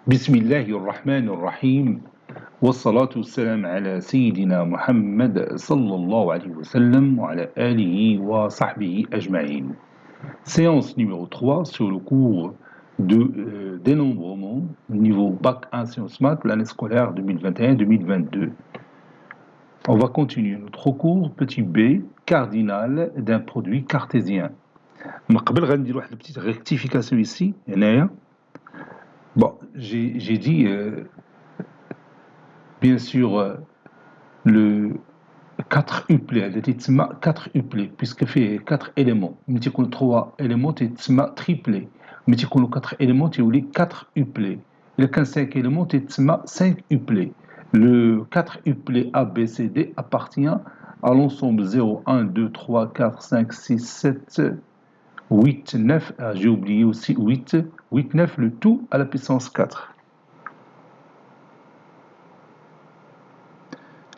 بسم الله الرحمن الرحيم والصلاة والسلام على سيدنا محمد صلى الله عليه وسلم وعلى آله وصحبه أجمعين. Séance numéro 3 sur le cours de dénombrement niveau Bac 1 Sciences Maths l'année scolaire 2021-2022. On va continuer notre cours petit b cardinal d'un produit cartésien. Mais قبل غندير واحد petite rectification ici هنايا. Bon, j'ai dit bien sûr le 4 uplé, 4 uplé, puisque fait 4 éléments. Mais tu connais 3 éléments, tu triplé. Mais tu connais 4 éléments, tu as 4 uplé. Le 5 éléments, tu 5 uplé. Le 4 uplé A, B, C, D appartient à l'ensemble 0, 1, 2, 3, 4, 5, 6, 7, 8, 9. Ah, j'ai oublié aussi 8, 9, le tout à la puissance 4.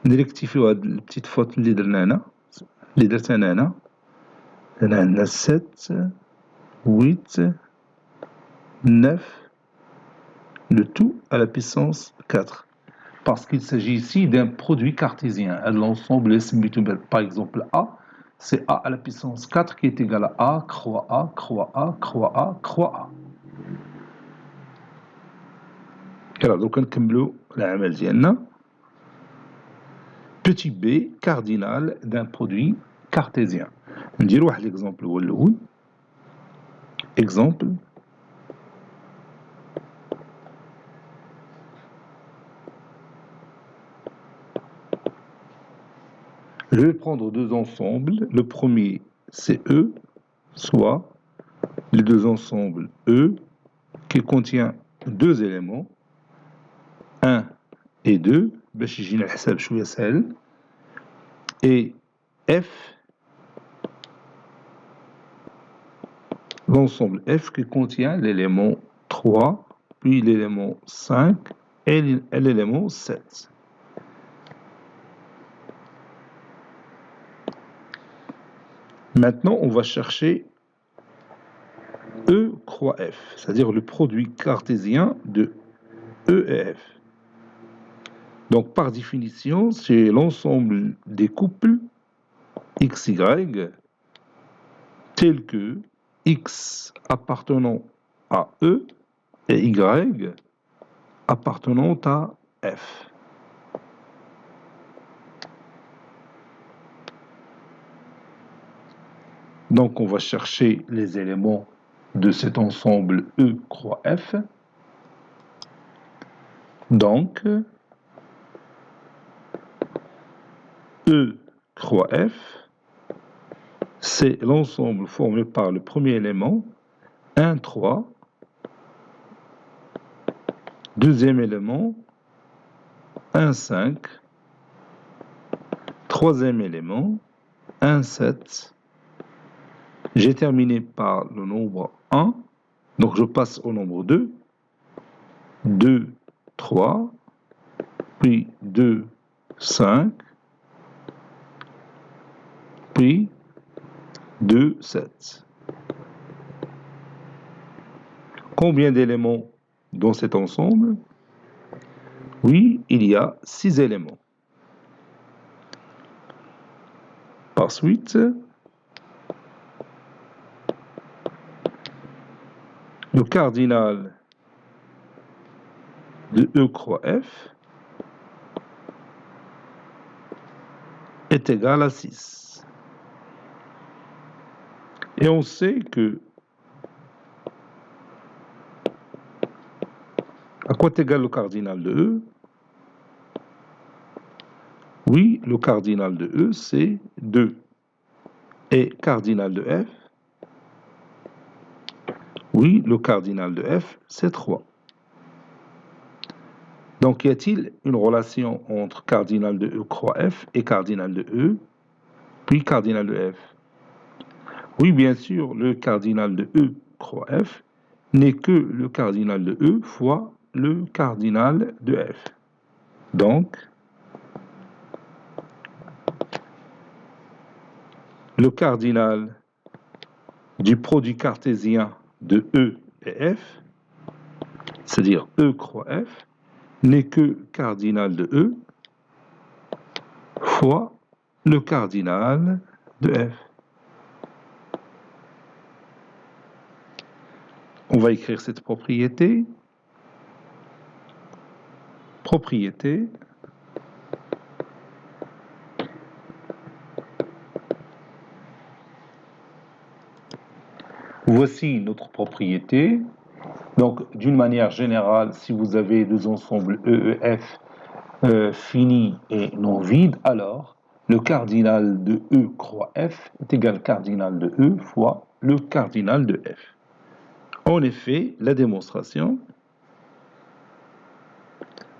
نريكتيفيو هاد البتيت فوت اللي درنا هنا اللي درت انا هنا عندنا 7 8 9 le tout à la puissance 4 parce qu'il s'agit ici d'un produit cartésien. L'ensemble par exemple A, c'est A à la puissance 4 qui est égal à A, croix A, croix A, croix A, croix A. Alors, donc نكملوا العمل ديالنا. Petit b cardinal d'un produit cartésien. ندير واحد l'exemple هو الأول. Exemple. Je vais prendre deux ensembles. Le premier, c'est E, soit les deux ensembles E qui contient deux éléments, 1 et 2, باش يجينا الحساب شوية سهل, et F, l'ensemble F qui contient l'élément 3, puis l'élément 5 et l'élément 7. Maintenant, on va chercher E croix F, c'est-à-dire le produit cartésien de E et F. Donc, par définition, c'est l'ensemble des couples XY tels que X appartenant à E et Y appartenant à F. Donc, on va chercher les éléments de cet ensemble E croix F. Donc, E croix F, c'est l'ensemble formé par le premier élément, 1, 3, deuxième élément, 1, 5, troisième élément, 1, 7. J'ai terminé par le nombre 1, donc je passe au nombre 2, 2, 3, puis 2, 5, puis 2, 7. Combien d'éléments dans cet ensemble? Oui, il y a 6 éléments. Par suite, le cardinal de E croix F est égal à 6. Et on sait que à quoi est égal le cardinal de E? Oui, le cardinal de E, c'est 2. Et cardinal de F? Oui, le cardinal de F, c'est 3. Donc, y a-t-il une relation entre cardinal de E croix F et cardinal de E, puis cardinal de F? Oui, bien sûr, le cardinal de E croix F n'est que le cardinal de E fois le cardinal de F. Donc, le cardinal du produit cartésien de E et F c'est-à-dire E croix F, n'est que cardinal de E fois le cardinal de F. On va écrire cette propriété. Propriété. Voici notre propriété. Donc, d'une manière générale, si vous avez deux ensembles EEF finis et non vides, alors le cardinal de E croix F est égal cardinal de E fois le cardinal de F. En effet, la démonstration.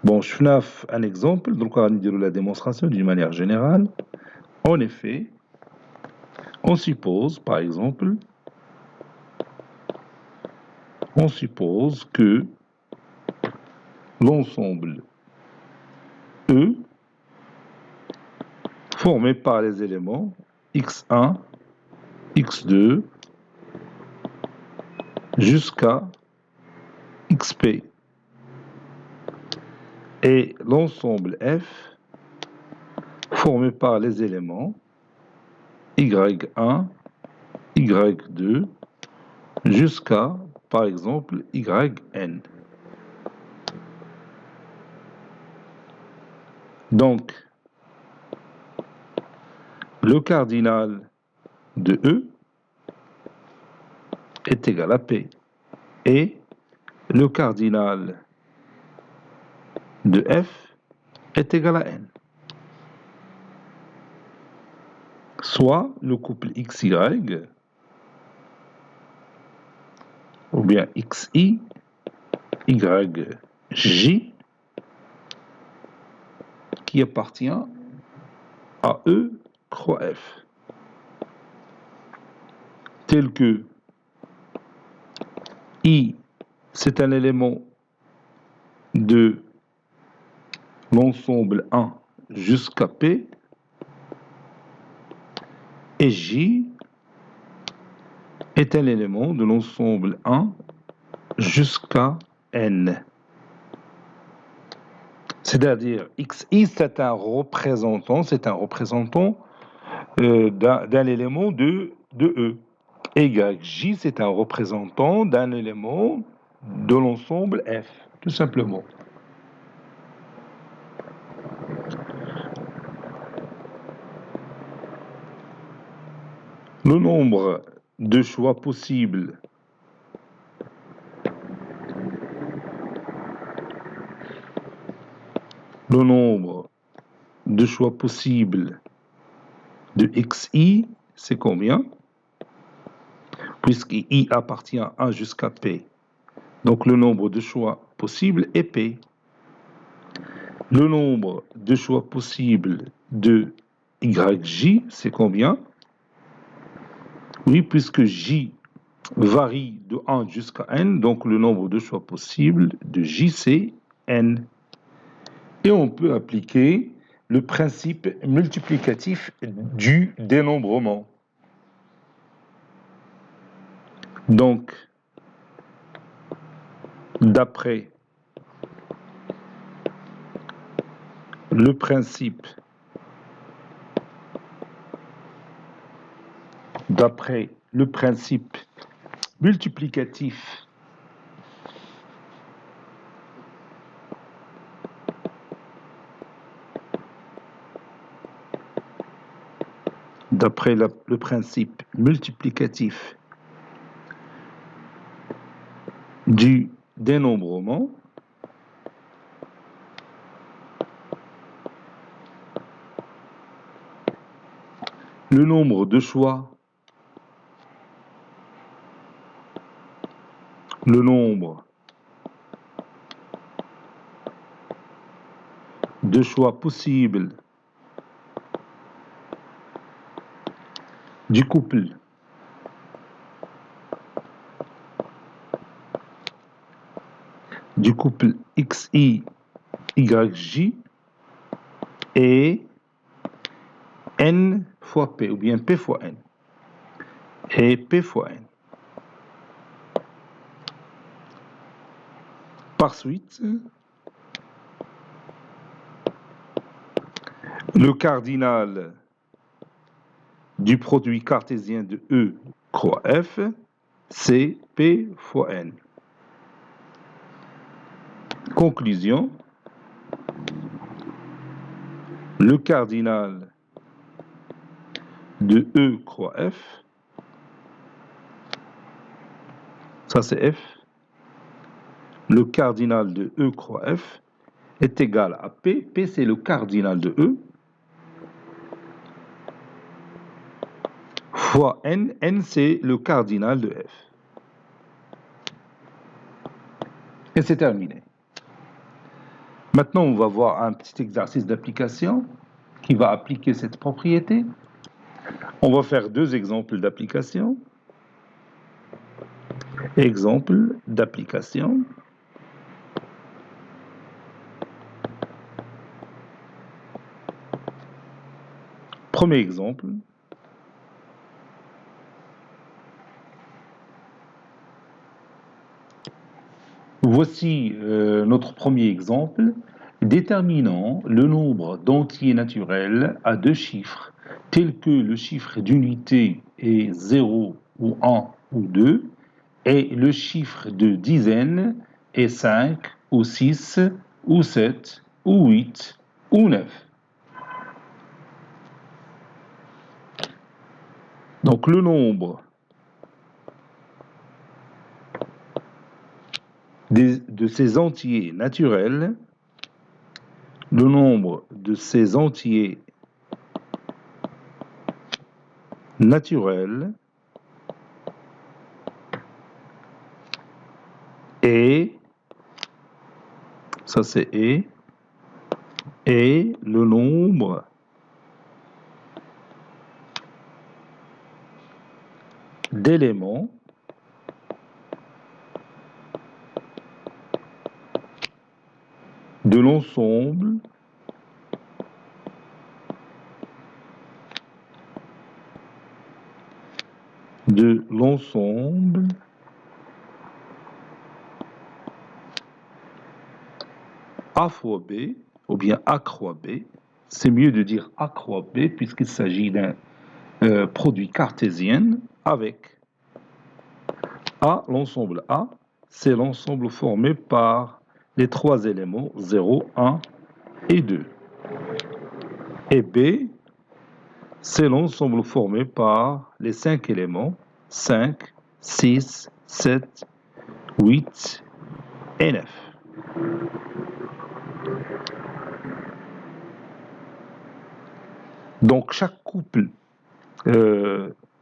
Bon, je fais un exemple, donc on va dire la démonstration d'une manière générale. En effet, on suppose, par exemple, que l'ensemble E formé par les éléments x1, x2 jusqu'à xp et l'ensemble F formé par les éléments y1, y2 jusqu'à, par exemple, yn. Donc, le cardinal de E est égal à P et le cardinal de F est égal à N. Soit le couple XY ou bien XI, YJ qui appartient à E croix F. Tel que I, c'est un élément de l'ensemble 1 jusqu'à P, et J est un élément de l'ensemble 1 jusqu'à N. C'est-à-dire, XI, c'est un représentant d'un élément de E. Et YJ, c'est un représentant d'un élément de l'ensemble F, tout simplement. Le nombre de choix possibles de XI, c'est combien? Puisque I appartient à 1 jusqu'à P. Donc le nombre de choix possibles est P. Le nombre de choix possibles de YJ, c'est combien? Oui, puisque J varie de 1 jusqu'à N, donc le nombre de choix possibles de J, c'est N. Et on peut appliquer le principe multiplicatif du dénombrement. Donc, d'après le principe multiplicatif du dénombrement, le nombre de choix possibles du couple XI, YJ est N fois P, ou bien P fois N. Et P fois N. Par suite, le cardinal du produit cartésien de E croix F, c'est P fois N. Conclusion, le cardinal de E croix F, ça c'est F, le cardinal de E croix F est égal à P, P c'est le cardinal de E, fois N, N c'est le cardinal de F. Et c'est terminé. Maintenant, on va voir un petit exercice d'application qui va appliquer cette propriété. On va faire deux exemples d'application. Exemple d'application. Premier exemple. Voici notre premier exemple. Déterminant le nombre d'entiers naturels à deux chiffres, tels que le chiffre d'unité est 0 ou 1 ou 2, et le chiffre de dizaine est 5 ou 6 ou 7 ou 8 ou 9. Donc le nombre de ces entiers naturels, le nombre de ces entiers naturels est, ça c'est et le nombre d'éléments de l'ensemble A fois B, ou bien A croix B. C'est mieux de dire A croix B puisqu'il s'agit d'un produit cartésien avec A, l'ensemble A, c'est l'ensemble formé par les trois éléments 0, 1 et 2. Et B, c'est l'ensemble formé par les cinq éléments 5, 6, 7, 8 et 9. Donc chaque couple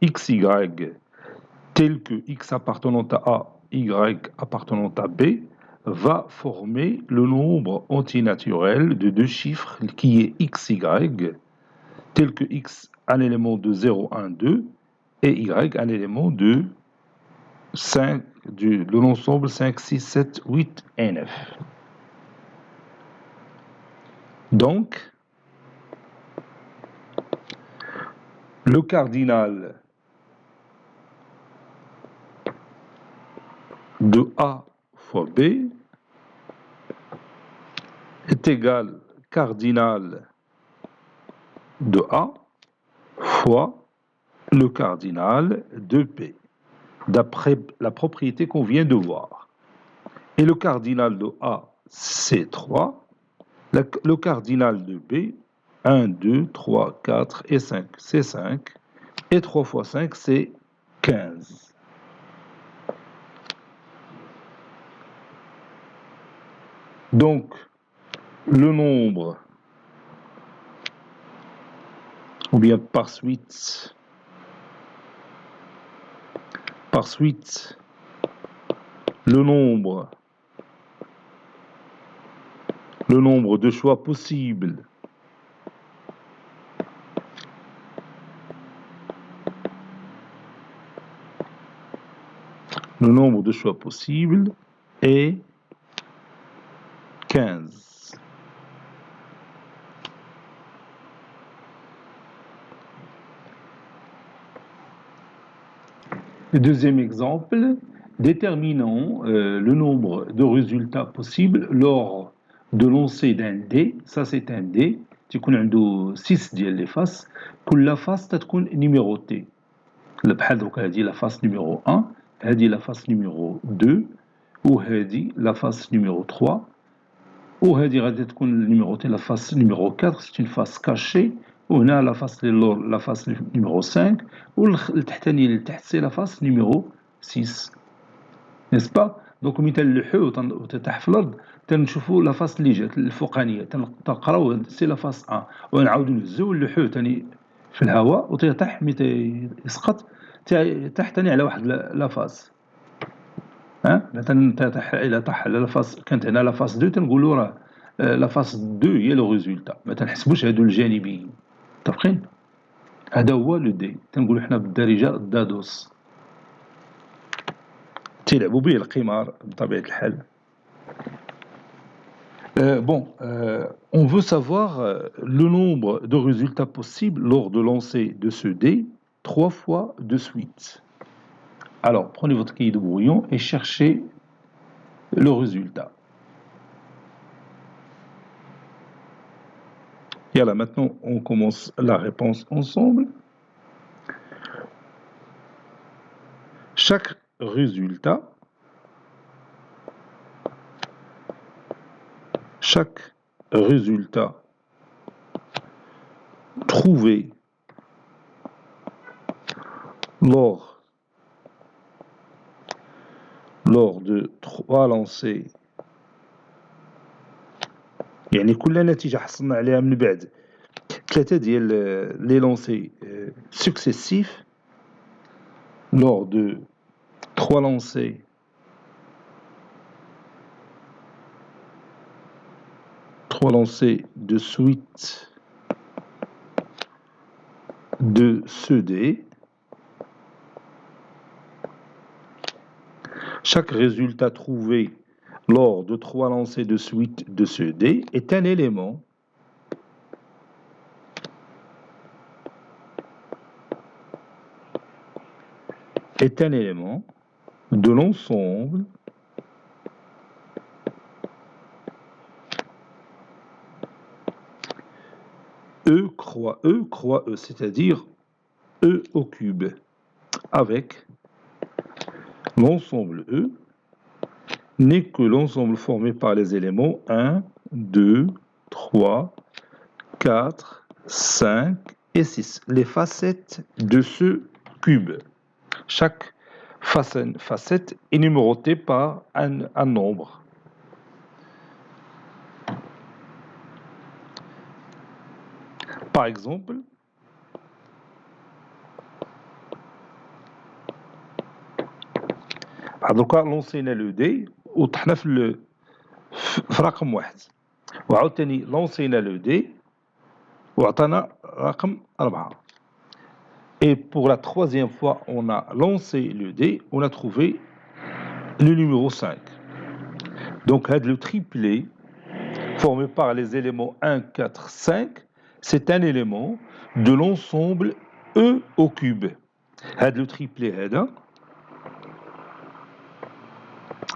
XY tel que X appartenant à A, Y appartenant à B va former le nombre antinaturel de deux chiffres qui est XY, tel que X un élément de 0, 1, 2 et Y un élément de 5, de l'ensemble 5, 6, 7, 8 et 9. Donc, le cardinal de A fois B est égal cardinal de A fois le cardinal de B, d'après la propriété qu'on vient de voir. Et le cardinal de A, c'est 3. Le cardinal de B, 1, 2, 3, 4 et 5, c'est 5. Et 3 fois 5, c'est 15. Donc, le nombre, ou bien par suite, le nombre de choix possibles est 15. Le deuxième exemple, Déterminons le nombre de résultats possibles lors de lancer d'un dé. Ça, c'est un dé. تكون عنده 6 ديال لي فاس. كل فاس تتكون نيميروتي. بحال دروك هذه لا فاس نيميرو 1، هذه لا فاس نيميرو 2، وهذه لا فاس نيميرو 3، وهذه غادي تكون نيميروتي لا فاس نيميرو 4، سي اون فاس كاشي، وهنا لا فاس للور لا فاس نيميرو 5، والتحتاني لتحت سي لا فاس نيميرو 6. نسبا دونك مثال اللحو تحت في الارض تنشوفوا لا فاس اللي جات الفوقانيه تنقراو سي لا فاس 1، ونعاودوا نهزوا اللحو ثاني في الهواء وتيطيح متى يسقط تحت ثاني على واحد لا فاس. مثلا تيطيح الى طاح على لا فاس، كانت هنا لا فاس 2 تنقولوا راه لا فاس 2 هي لو ريزولتا، ما تنحسبوش هادو الجانبيين. متفقين؟ هذا هو لو دي، تنقولوا حنا بالدارجه الدادوس، تيلعبوا به القمار بطبيعه الحال. On veut savoir le nombre de résultats possibles lors de lancer de ce dé 3 fois de suite. Alors, prenez votre cahier de brouillon et cherchez le résultat. Et là, maintenant, on commence la réponse ensemble. Chaque résultat trouvé lors de 3 lancers، يعني كل نتيجة حصلنا عليها من بعد 3 ديال لي لونسي successifs lors de 3 lancers de suite de ce dé. Chaque résultat trouvé lors de 3 lancers de suite de ce dé est un élément de l'ensemble E croix E, c'est-à-dire E au cube, avec l'ensemble E n'est que l'ensemble formé par les éléments 1, 2, 3, 4, 5 et 6, les facettes de ce cube. Chaque facette est numérotée par un nombre. Par exemple, دوكا لونسينا لو دي وطحنا في رقم واحد، وعاوتاني لونسينا لو دي وعطانا رقم 4. Et pour la troisième fois, on a lancé le dé, on a trouvé le numéro 5. Donc, le triplé formé par les éléments 1, 4, 5, c'est un élément de l'ensemble E au cube. Le triplé,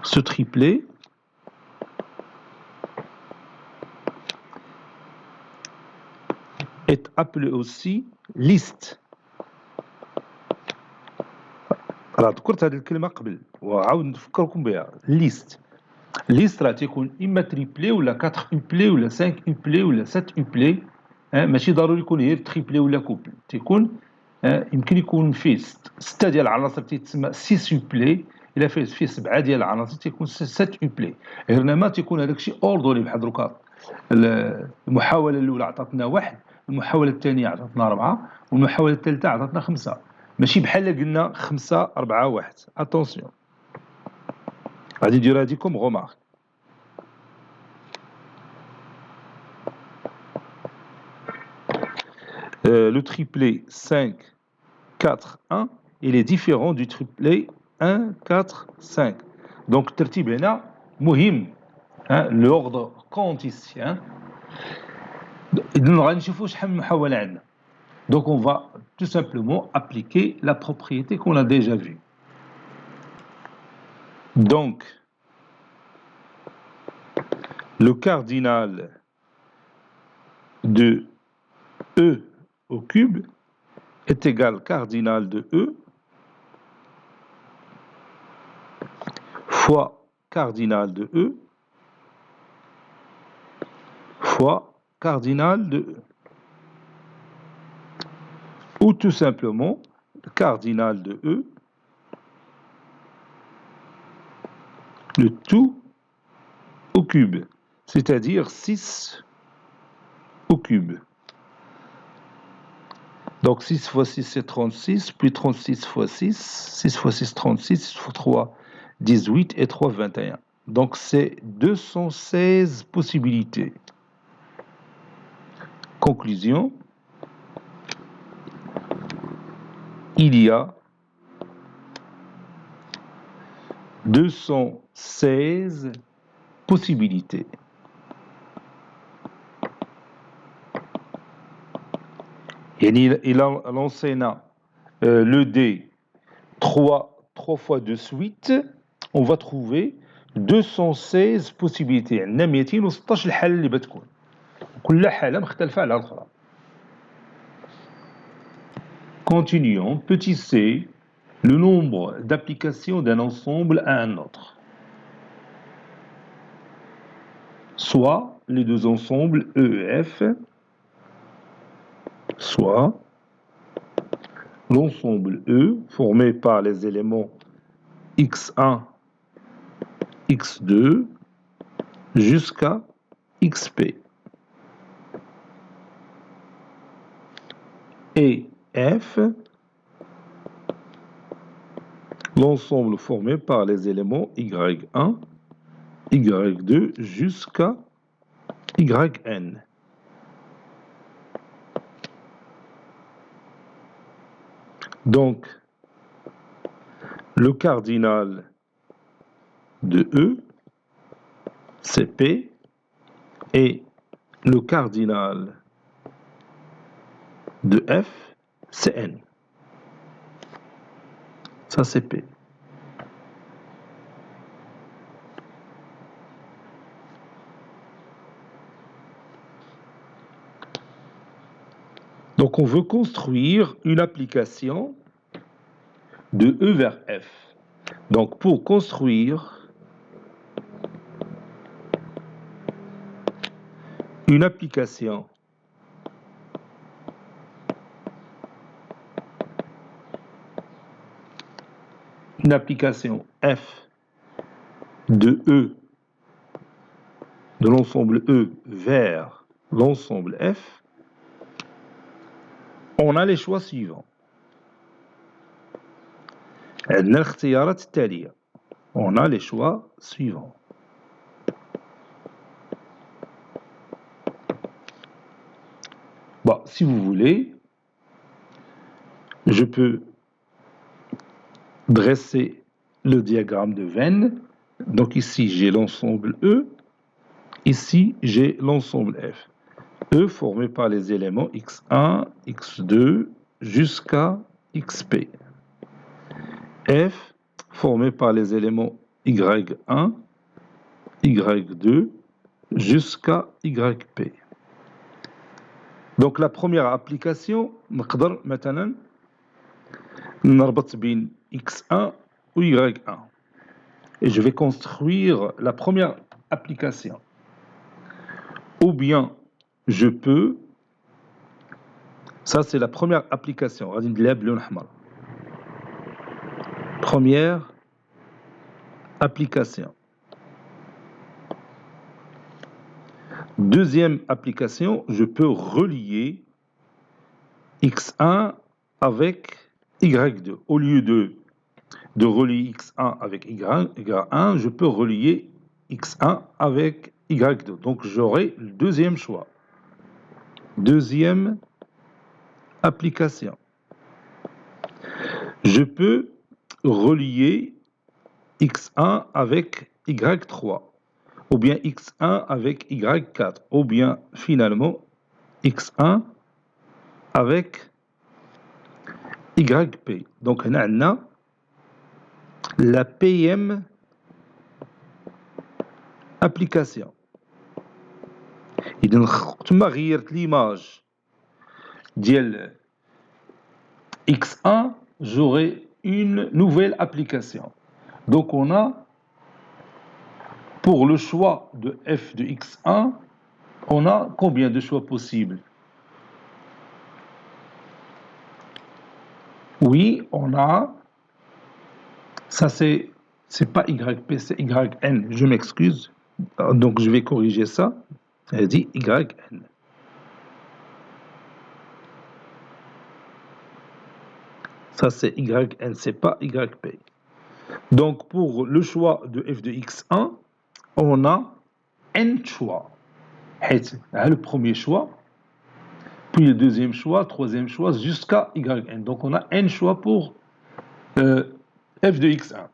ce triplé est appelé aussi liste. راه ذكرت هذه الكلمة قبل وعاود نفكركم بها. ليست راه تيكون إما تريبلي ولا 4 أوبلي ولا 5 أوبلي ولا 7 أوبلي، ماشي ضروري يكون غير تريبلي ولا كوبل، تيكون يمكن يكون فيه 6 ديال العناصر تيتسمى 6 أوبلي، إلا فيه 7 ديال العناصر تيكون 7 أوبلي. غير تيكون هذاك الشيء أوردوني بحال دروكا المحاولة الأولى عطاتنا 1، المحاولة الثانية عطاتنا 4، والمحاولة الثالثة عطاتنا 5. ماشي بحال قلنا 5 4 1. اتونسيون غادي ندير هادي كوم غومارك. Le triplé 5 4 1 il est différent du triplé 1 4 5. donc الترتيب هنا مهم، l'ordre compte ici. إذن غادي نشوفوا شحال من محاولة عندنا. Donc on va tout simplement appliquer la propriété qu'on a déjà vue. Donc, le cardinal de E au cube est égal cardinal de E fois cardinal de E fois cardinal de E. Ou tout simplement, le cardinal de E, le tout au cube, c'est-à-dire 6 au cube. Donc 6 fois 6 c'est 36, puis 36 fois 6, 6 fois 6 36, 6 fois 3 18 et 3 21. Donc c'est 216 possibilités. Conclusion, il y a 216 possibilités. Il enseigne le dé 3 fois de suite, on va trouver 216 possibilités. عندنا 216 الحالة اللي بتكون كل حالة مختلفة على الأخرى. Continuons. Petit c, le nombre d'applications d'un ensemble à un autre. Soit les deux ensembles E et F, soit l'ensemble E formé par les éléments x1, x2 jusqu'à xp. Et F, l'ensemble formé par les éléments y1, y2 jusqu'à yn. Donc, le cardinal de E, c'est P, et le cardinal de F, c'est N. Ça, c'est P. Donc, on veut construire une application de E vers F. Donc, pour construire une application F de E, de l'ensemble E vers l'ensemble F, on a les choix suivants. On a les choix suivants. Bon, si vous voulez, je peux dresser le diagramme de Venn. Donc ici, j'ai l'ensemble E. Ici, j'ai l'ensemble F. E formé par les éléments x1, x2 jusqu'à xp. F formé par les éléments y1, y2 jusqu'à yp. Donc la première application, نقدر مثلا نربط بين x1 ou y1. Et je vais construire la première application. Ou bien je peux, ça c'est la première application. Première application. Deuxième application, je peux relier x1 avec y2. Au lieu de relier x1 avec y1, je peux relier x1 avec y2. Donc j'aurai le deuxième choix. Deuxième application. Je peux relier x1 avec y3, ou bien x1 avec y4, ou bien finalement x1 avec yp. Donc on a la PM application. إذا تما غيرت l'image ديال x1, j'aurai une nouvelle application. Donc on a, pour le choix de f de x1, on a combien de choix possibles? Oui, on a, ça c'est pas yp, c'est yn, je m'excuse. Donc je vais corriger ça. Elle dit yn. Ça c'est yn, c'est pas yp. Donc pour le choix de f de x1, on a n choix. Le premier choix, puis le deuxième choix, troisième choix, jusqu'à yn. Donc on a n choix pour f de x1.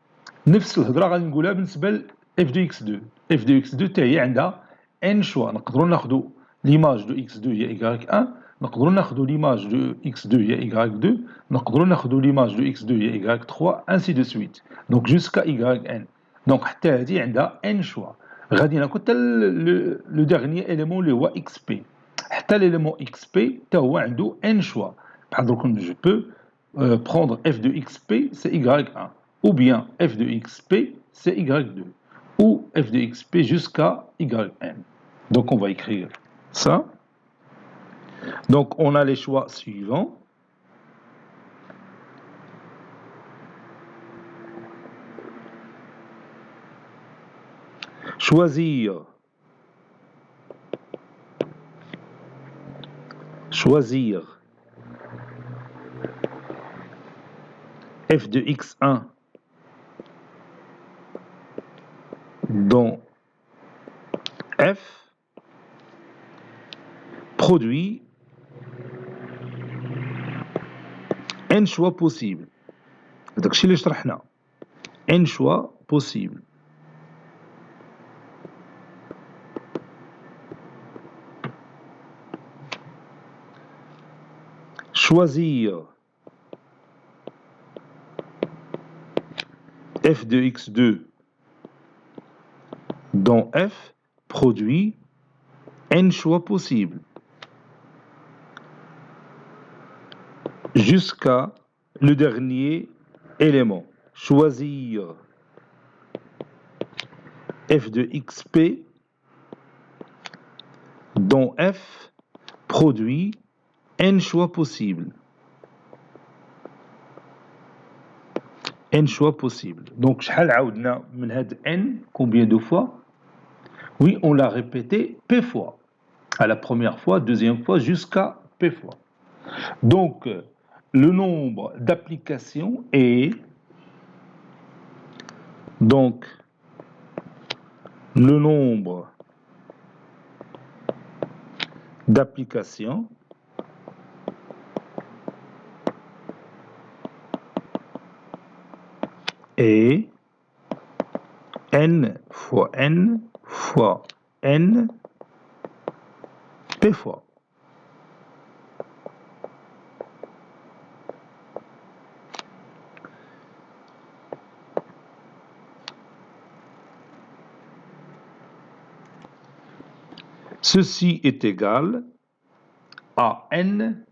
نفس الهضره غادي نقولها بالنسبه ل f de x2. f de x2 حتى هي عندها n choix. نقدروا ناخذوا l'image de x2 هي y1, نقدروا ناخذوا l'image de x2 هي y2, نقدروا ناخذوا l'image de x2 هي y3, ainsi de suite. Donc jusqu'à yn. Donc حتى هذه عندها n choix. غادي ناخذ حتى le dernier élément اللي هو xp. حتى l'élément xp حتى هو عنده n choix. بحال دروك je peux prendre f de xp c'est y1, ou bien f de xp c'est y2, ou f de xp jusqu'à yn. Donc on va écrire ça. Donc on a les choix suivants. Choisir f de x1 dont f produit n choix possibles. داكشي اللي شرحنا. n choix possibles. Choisir f de x2 dont f produit n choix possibles jusqu'à le dernier élément. Choisir f de xp dont f produit n choix possibles. n choix possibles. Donc, شحال عاودنا من هاد n, combien de fois? Oui, on l'a répété p fois. À la première fois, deuxième fois, jusqu'à p fois. Donc, le nombre d'applications est donc le nombre d'applications est n fois n fois n p fois. Ceci est égal à n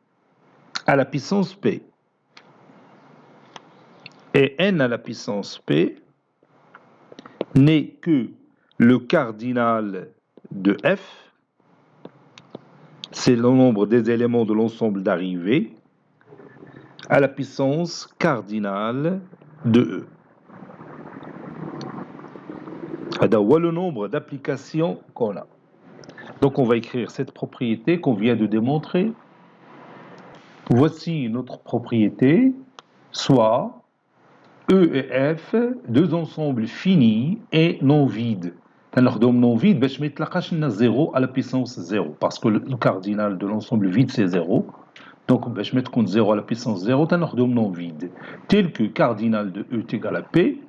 à la puissance p. Et n à la puissance p n'est que le cardinal de f, c'est le nombre des éléments de l'ensemble d'arrivée, à la puissance cardinale de e. هذا هو le nombre d'applications qu'on a. Donc on va écrire cette propriété qu'on vient de démontrer. Voici notre propriété, soit E et F, deux ensembles finis et non vides. ناخذهم non vide باش ما يتلقاش لنا 0 à la puissance 0, parce que le cardinal de l'ensemble vide c'est 0. Donc باش ما تكون 0 à la puissance 0 تناخذهم non vide, tel que cardinal de E est égal à P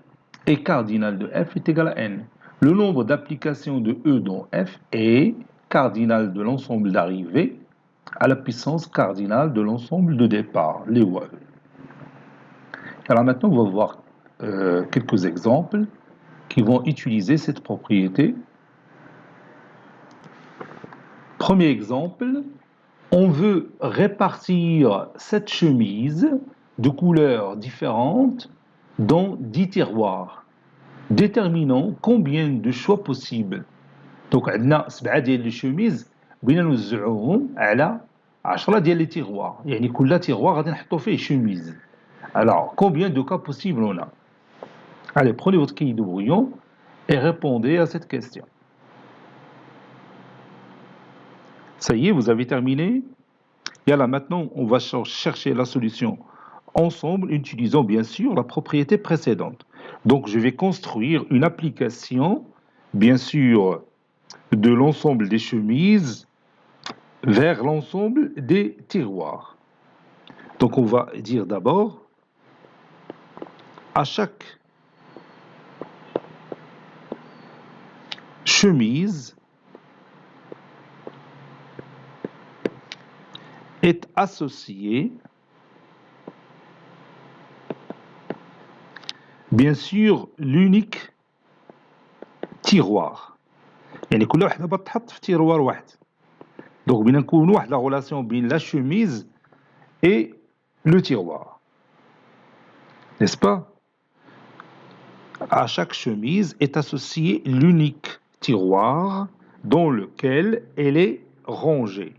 et cardinal de F est égal à N. Le nombre d'applications de E dans F est cardinal de l'ensemble d'arrivée à la puissance cardinale de l'ensemble de départ, les E. Alors maintenant, on va voir quelques exemples qui vont utiliser cette propriété. Premier exemple, on veut répartir cette chemise de couleurs différentes dans 10 tiroirs. Déterminons combien de choix possibles. Donc عندنا 7 ديال لي شوميز بغينا نوزعوهم على 10 ديال لي تيغوار، يعني كل تيغوار غادي نحطو فيه شوميز. Alors, combien de cas possibles on a? Allez, prenez votre cahier de brouillon et répondez à cette question. Ça y est, vous avez terminé? Et là, maintenant, on va chercher la solution ensemble, utilisant bien sûr la propriété précédente. Donc, je vais construire une application, bien sûr, de l'ensemble des chemises vers l'ensemble des tiroirs. Donc, on va dire d'abord, à chaque chemise est associée, bien sûr, l'unique tiroir. يعني كل وحده بتحط في تيروار واحد. Donc بغينا نكونوا واحد لا relation بين la chemise et le tiroir. N'est-ce pas? À chaque chemise est associé l'unique tiroir dans lequel elle est rangée.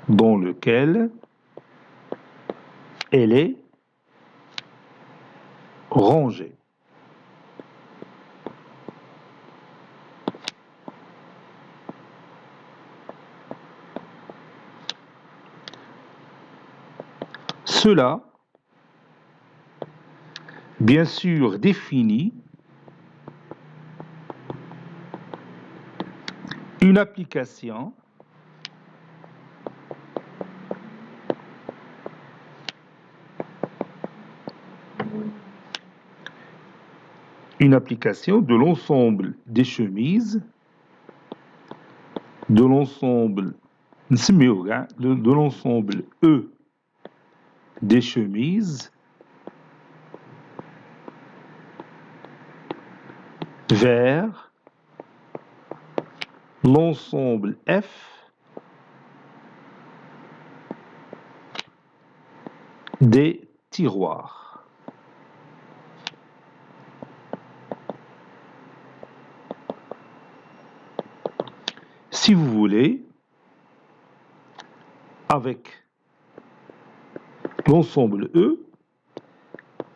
Dans lequel elle est rangée. Cela, bien sûr, définit une application de l'ensemble des chemises, de l'ensemble de l'ensemble E des chemises vers l'ensemble F des tiroirs. Si vous voulez, avec l'ensemble E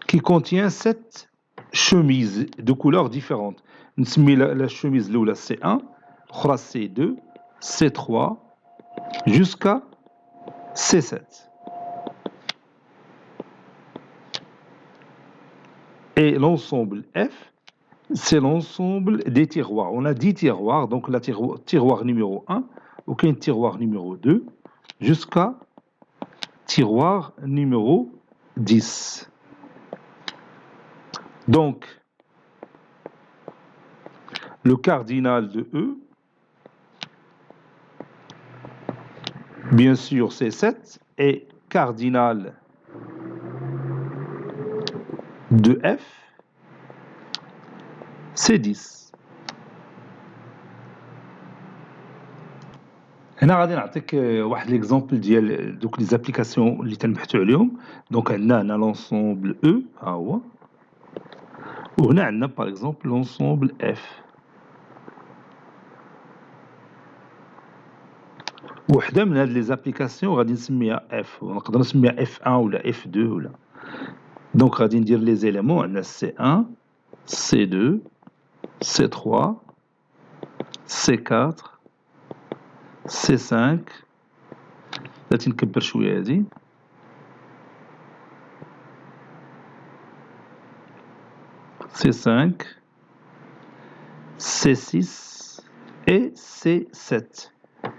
qui contient 7 chemises de couleurs différentes. نسمي la chemise الأولى C1, l'autre C2, C3 jusqu'à C7. Et l'ensemble F, c'est l'ensemble des tiroirs. On a 10 tiroirs, donc le tiroir numéro 1, aucun tiroir numéro 2, jusqu'à tiroir numéro 10. Donc, le cardinal de E, bien sûr, c'est 7, et cardinal de F, c'est 10. هنا غادي نعطيك واحد ليكزامبل ديال دوك لي زابليكاسيون اللي تنبحثوا عليهم. دونك عندنا هنا لونسومبل او ها هو، وهنا عندنا باغ اكزومبل لونسومبل اف. وحده من هاد لي زابليكاسيون غادي نسميها اف، ونقدر نسميها اف 1 ولا اف 2 ولا. دونك غادي ندير لي زيليمون، عندنا سي 1 سي 2 سي 3 سي 4 سي 5. بغيت نكبر شويه هادي، C5, C6 et C7.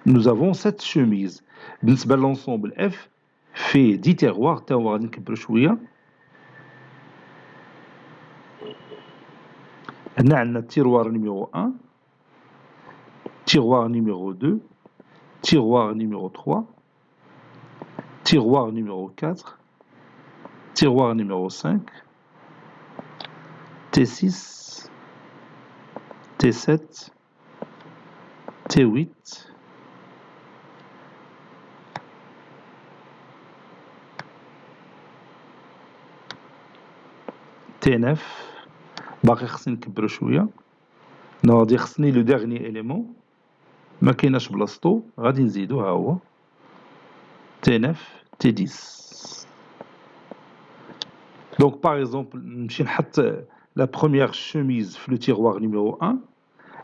Nous avons 7 chemises. بالنسبة l'ensemble F fait 10 tiroirs. تاهو غادي نكبرو شوية. هنا عندنا tiroir numéro 1, tiroir numéro 2, tiroir numéro 3, tiroir numéro 4, tiroir numéro 5, T6, T7, T8 T9 باقي خصني نكبرو شوية غادي خصني لو ديرني إليمون مكايناش بلاصتو غادي نزيدو ها هو T9 T10 Donc par exemple نمشي نحط la première chemise في le tiroir numéro 1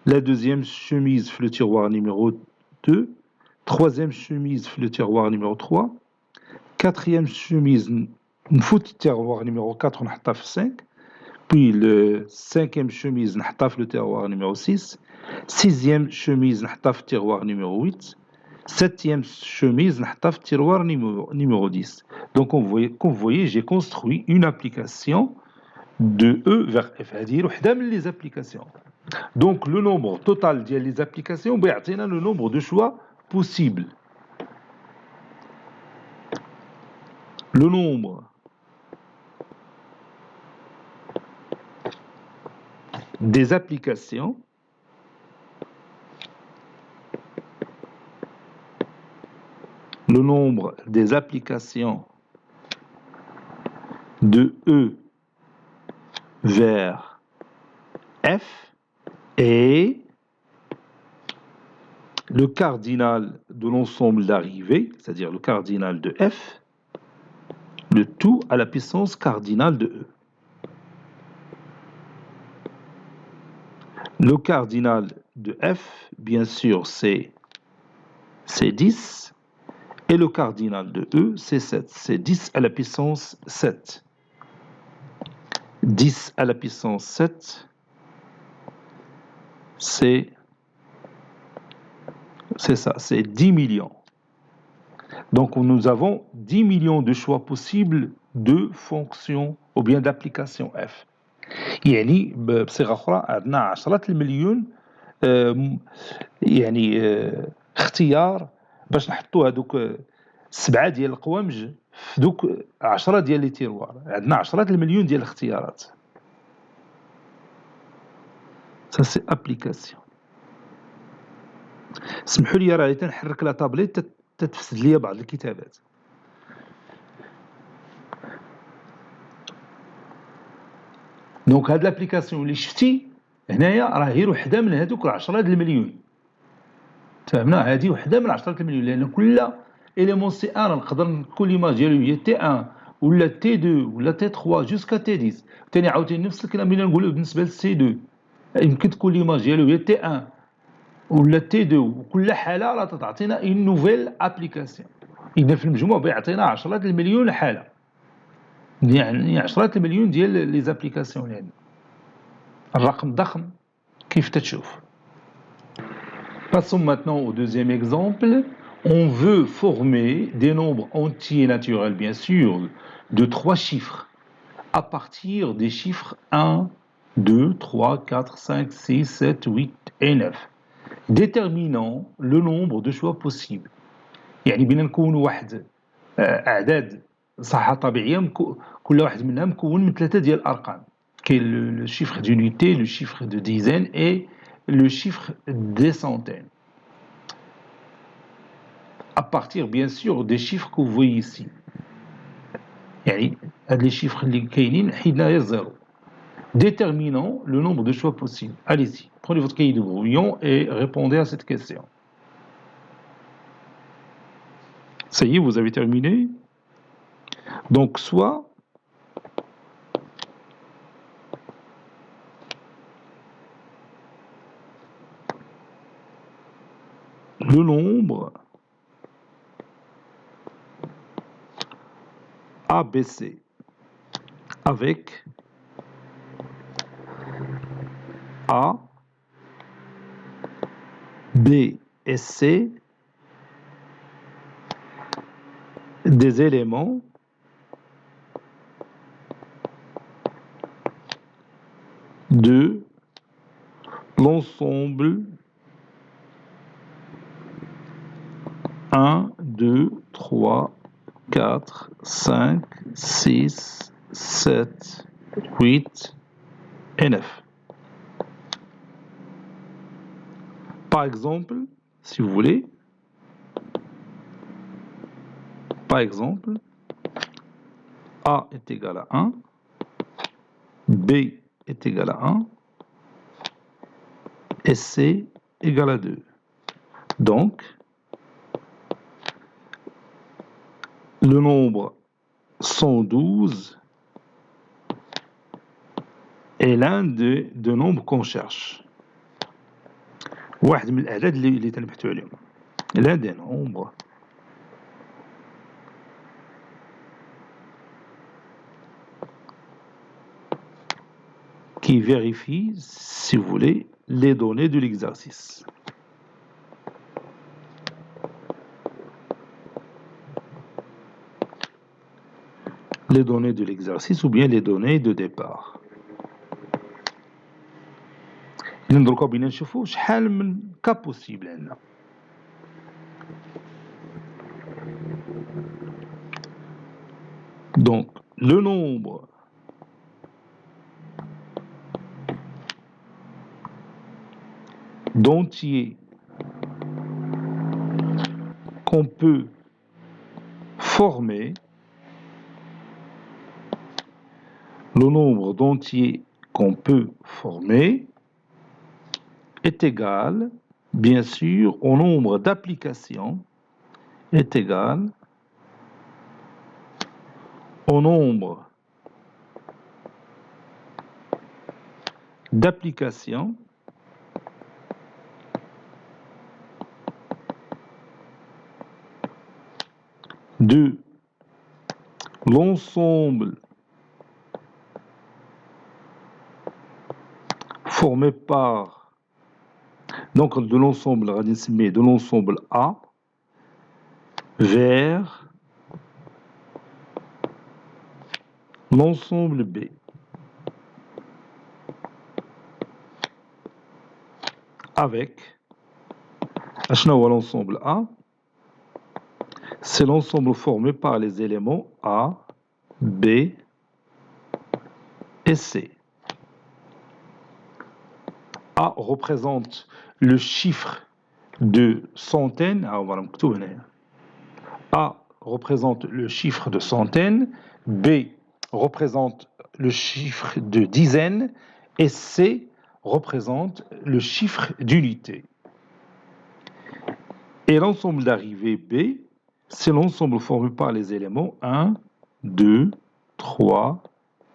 la deuxième chemise في le tiroir numéro 2 troisième chemise في le tiroir numéro 3 quatrième chemise نفوت التيروار numéro 4 ونحطها في 5 puis le cinquième chemise نحطها في le tiroir numéro 6 sixième chemise نحطها في التيروار numéro 8 septième chemise نحطها في التيروار numéro 10 donc comme vous voyez j'ai construit une application de E vers F هذه وحدة من les applications donc le nombre total ديال les applications بيعطينا le nombre de choix possible le nombre des applications de E vers F et le cardinal de l'ensemble d'arrivée, c'est-à-dire le cardinal de F, le tout à la puissance cardinale de E. Le cardinal de F, bien sûr, c'est 10, et le cardinal de E, c'est 7. C'est 10 à la puissance 7. 10 à la puissance 7, c'est ça, c'est 10 millions. Donc nous avons 10 millions de choix possibles de fonctions ou bien d'applications F. يعني بصيغة أخرى عندنا 10 المليون يعني اختيار باش نحطوا هذوك 7 ديال القوامج في دوك 10 ديال لي تيروار عندنا 10 المليون ديال الاختيارات ça c'est application سمحوا لي راه تنحرك لا طابليت تتفسد ليا بعض الكتابات دونك هاد لابليكاسيون اللي شفتي هنايا راه غير وحده من هذوك 10 المليون فهمنا هذه وحده من 10 المليون لان كل اليمون سي 1 نقدر نكون ليماج ديالو هي تي 1 ولا تي 2 ولا تي 3 جوسكا تي 10 ثاني عاوتاني نفس الكلام اللي نقولوه بالنسبه للسي 2 يمكن تكون ليماج ديالو هي تي 1 ولا تي 2 وكل حاله راه تعطينا اون نوفيل ابليكاسيون اذا في المجموع بيعطينا 10 المليون حاله يعني 10 المليون ديال لي زابليكاسيون يعني الرقم ضخم كيف تتشوف. Passons maintenant au deuxième exemple. On veut former des nombres entiers naturels, bien sûr, de 3 chiffres, à partir des chiffres 1, 2, 3, 4, 5, 6, 7, 8 et 9, déterminant le nombre de choix possibles. يعني بينا نكونوا واحد أعداد صحة طبيعية كل واحد منها مكون من 3 ديال الأرقام. كاين le chiffre d'unité, le chiffre de dizaine et le chiffre des centaines. À partir bien sûr des chiffres que vous voyez ici. يعني هاد les chiffres اللي كاينين حيدنا زيرو. Déterminant le nombre de choix possibles. Allez-y, prenez votre cahier de brouillon et répondez à cette question. Ça y est, vous avez terminé. Donc soit le nombre ABC avec A, B et C des éléments de l'ensemble 1, 2, 3, 4, 5, 6, 7, 8 et 9. Par exemple, si vous voulez. Par exemple, A est égal à 1, B est égal à 1, et C égale à 2. Donc, le nombre 112 est l'un des deux nombres qu'on cherche. واحد من الأعداد اللي تنبحثوا عليهم. L'un des nombres qui vérifie, si vous voulez, les données de l'exercice. Les données de l'exercice ou bien les données de départ. ندركوا بينا نشوفوا شحال من كا بوسيبل عندنا. Donc, le nombre d'entiers qu'on peut former, le nombre d'entiers qu'on peut former est égal, bien sûr, au nombre d'applications est égal au nombre d'applications de l'ensemble formé par, donc de l'ensemble de l'ensemble A vers l'ensemble B. Avec, l'ensemble A, c'est l'ensemble formé par les éléments A, B et C. A représente le chiffre de centaines. A représente le chiffre de centaines, B représente le chiffre de dizaines et C représente le chiffre d'unité. Et l'ensemble d'arrivée B, c'est l'ensemble formé par les éléments 1, 2, 3,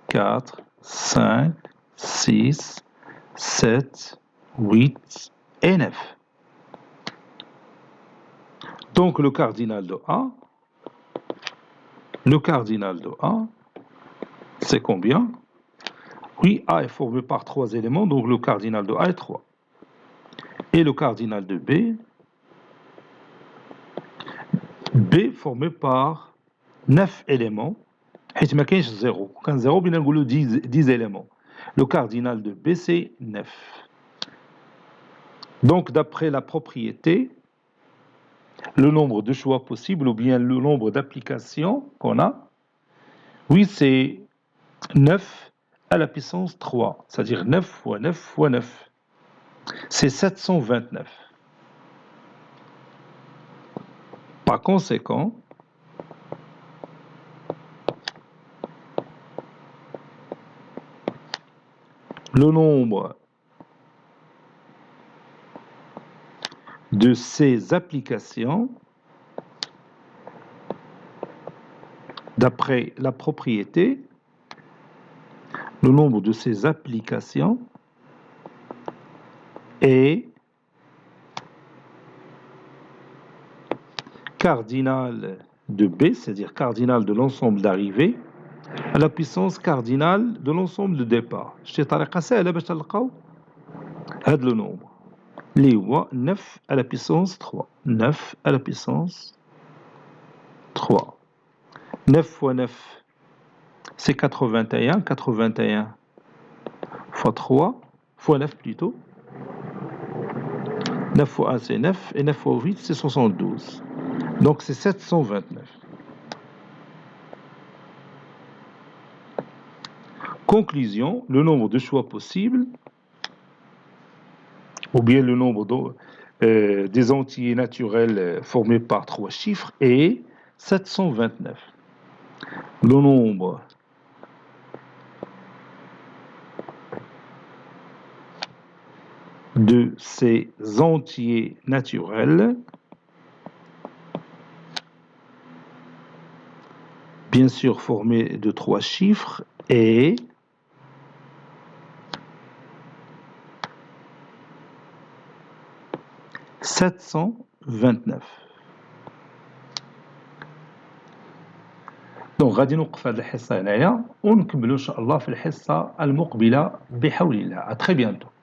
4, 5, 6, 7, 8 et 9. Donc le cardinal de A, c'est combien? Oui, A est formé par 3 éléments, donc le cardinal de A est 3. Et le cardinal de B formé par 9 éléments. حيث ما كاينش 0 كان 0 بينا نقولوا 10 éléments. Le cardinal de B c'est 9. Donc d'après la propriété, le nombre de choix possibles ou bien le nombre d'applications qu'on a, oui c'est 9 à la puissance 3, c'est-à-dire 9 fois 9 fois 9. C'est 729. Par conséquent, le nombre de ces applications, d'après la propriété, le nombre de ces applications est cardinal de B, c'est-à-dire cardinal de l'ensemble d'arrivée, à la puissance cardinale de l'ensemble de départ. شتي طريقة سهلة باش تلقاو هذا le nombre. اللي هو 9 à la puissance 3. 9 à la puissance 3. 9 fois 9, c'est 81. 81 fois 3, fois 9 plutôt. 9 fois 1, c'est 9. Et 9 fois 8, c'est 72. Donc, c'est 729. Conclusion, le nombre de choix possibles, ou bien le nombre des entiers naturels formés par 3 chiffres est 729. Le nombre de ces entiers naturels, bien sûr formés de 3 chiffres, est 729. دونك غادي نوقف هذه الحصة هنايا ونكملوا إن شاء الله في الحصة المقبلة بحول الله. À très bientôt.